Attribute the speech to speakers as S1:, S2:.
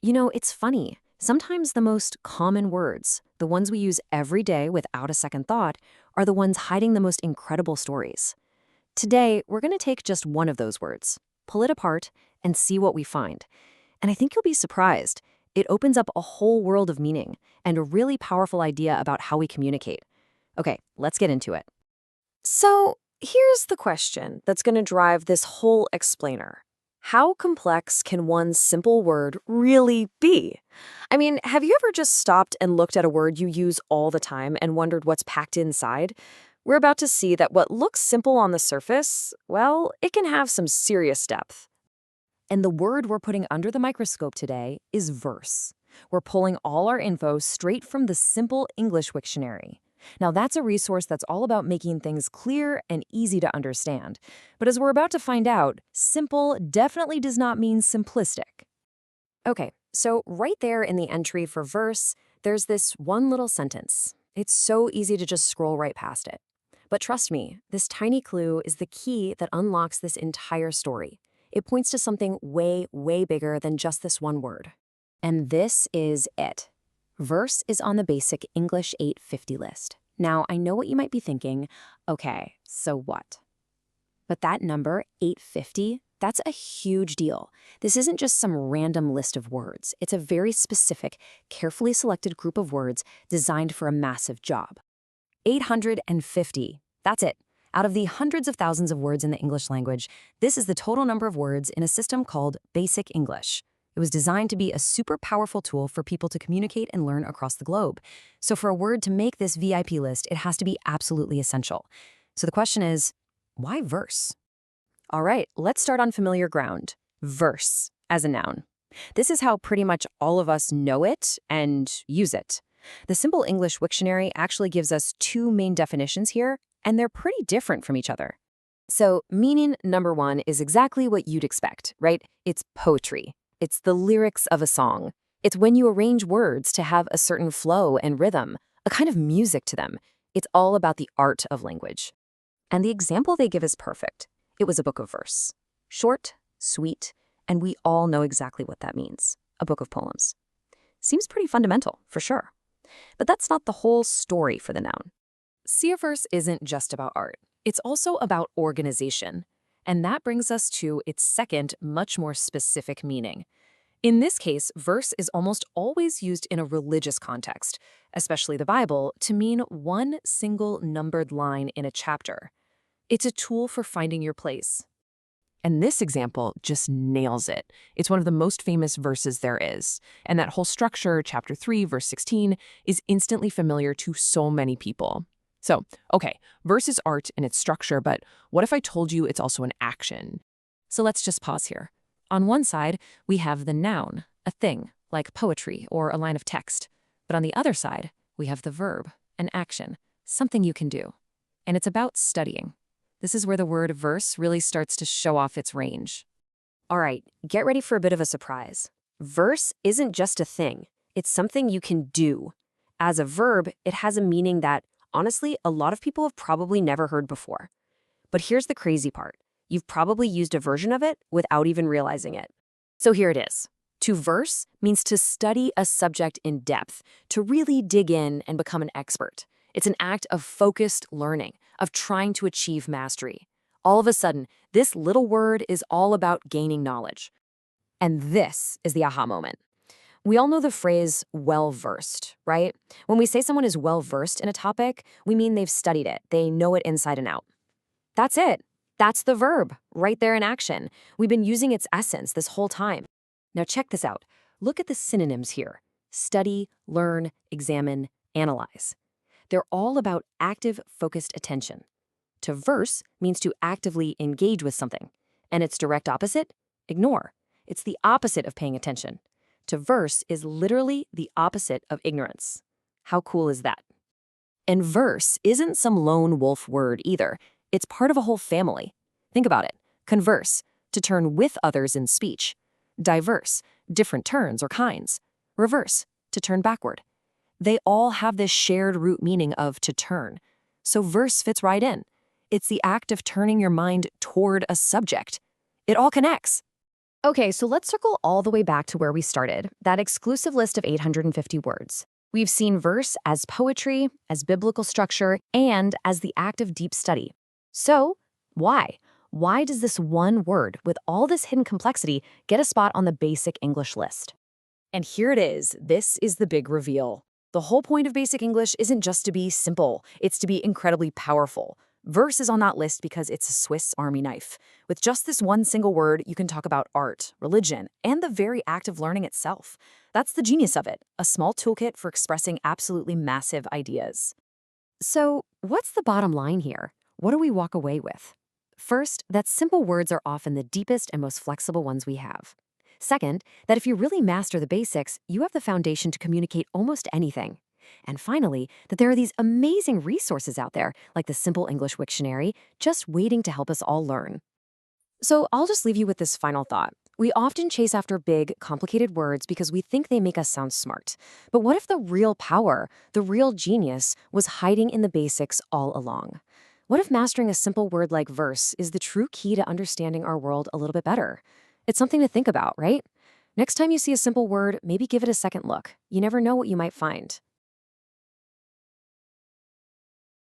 S1: It's funny. Sometimes the most common words, the ones we use every day without a second thought, are the ones hiding the most incredible stories. Today, we're going to take just one of those words, pull it apart, and see what we find. And I think you'll be surprised. It opens up a whole world of meaning and a really powerful idea about how we communicate. Okay, let's get into it. So, here's the question that's going to drive this whole explainer. How complex can one simple word really be? I mean, have you ever just stopped and looked at a word you use all the time and wondered what's packed inside? We're about to see that what looks simple on the surface, well, it can have some serious depth. And the word we're putting under the microscope today is verse. We're pulling all our info straight from the Simple English Wiktionary. Now, that's a resource that's all about making things clear and easy to understand. But as we're about to find out, simple definitely does not mean simplistic. Okay, so right there in the entry for verse, there's this one little sentence. It's so easy to just scroll right past it. But trust me, this tiny clue is the key that unlocks this entire story. It points to something way, way bigger than just this one word. And this is it. Verse is on the basic English 850 list. Now, I know what you might be thinking. Okay, so what? But that number, 850, that's a huge deal. This isn't just some random list of words. It's a very specific, carefully selected group of words designed for a massive job. 850, that's it. Out of the hundreds of thousands of words in the English language, this is the total number of words in a system called Basic English. It was designed to be a super powerful tool for people to communicate and learn across the globe. So for a word to make this VIP list, it has to be absolutely essential. So the question is, why verse? All right, let's start on familiar ground. Verse as a noun. This is how pretty much all of us know it and use it. The Simple English Wiktionary actually gives us two main definitions here, and they're pretty different from each other. So meaning number one is exactly what you'd expect, right? It's poetry. It's the lyrics of a song. It's when you arrange words to have a certain flow and rhythm, a kind of music to them. It's all about the art of language. And the example they give is perfect. It was a book of verse. Short, sweet, and we all know exactly what that means. A book of poems. Seems pretty fundamental, for sure. But that's not the whole story for the noun. See, a verse isn't just about art. It's also about organization. And that brings us to its second, much more specific meaning. In this case, verse is almost always used in a religious context, especially the Bible, to mean one single numbered line in a chapter. It's a tool for finding your place. And this example just nails it. It's one of the most famous verses there is. And that whole structure, chapter 3, verse 16, is instantly familiar to so many people. So, okay, verse is art and its structure, but what if I told you it's also an action? So let's just pause here. On one side, we have the noun, a thing, like poetry or a line of text. But on the other side, we have the verb, an action, something you can do. And it's about studying. This is where the word verse really starts to show off its range. All right, get ready for a bit of a surprise. Verse isn't just a thing. It's something you can do. As a verb, it has a meaning that, honestly, a lot of people have probably never heard before. But here's the crazy part. You've probably used a version of it without even realizing it. So here it is. To verse means to study a subject in depth, to really dig in and become an expert. It's an act of focused learning, of trying to achieve mastery. All of a sudden, this little word is all about gaining knowledge. And this is the aha moment. We all know the phrase well-versed, right? When we say someone is well-versed in a topic, we mean they've studied it. They know it inside and out. That's it. That's the verb, right there in action. We've been using its essence this whole time. Now check this out. Look at the synonyms here. Study, learn, examine, analyze. They're all about active, focused attention. To verse means to actively engage with something. And its direct opposite? Ignore. It's the opposite of paying attention. To verse is literally the opposite of ignorance. How cool is that? And verse isn't some lone wolf word either. It's part of a whole family. Think about it. Converse, to turn with others in speech. Diverse, different turns or kinds. Reverse, to turn backward. They all have this shared root meaning of to turn. So verse fits right in. It's the act of turning your mind toward a subject. It all connects. Okay, so let's circle all the way back to where we started, that exclusive list of 850 words. We've seen verse as poetry, as biblical structure, and as the act of deep study. So, why? Why does this one word, with all this hidden complexity, get a spot on the basic English list? And here it is. This is the big reveal. The whole point of basic English isn't just to be simple, it's to be incredibly powerful. Verse is on that list because it's a Swiss Army knife. With just this one single word, you can talk about art, religion, and the very act of learning itself. That's the genius of it, a small toolkit for expressing absolutely massive ideas. So, what's the bottom line here? What do we walk away with? First, that simple words are often the deepest and most flexible ones we have. Second, that if you really master the basics, you have the foundation to communicate almost anything. And finally, that there are these amazing resources out there, like the Simple English Wiktionary, just waiting to help us all learn. So I'll just leave you with this final thought. We often chase after big, complicated words because we think they make us sound smart. But what if the real power, the real genius, was hiding in the basics all along? What if mastering a simple word like verse is the true key to understanding our world a little bit better? It's something to think about, right? Next time you see a simple word, maybe give it a second look. You never know what you might find.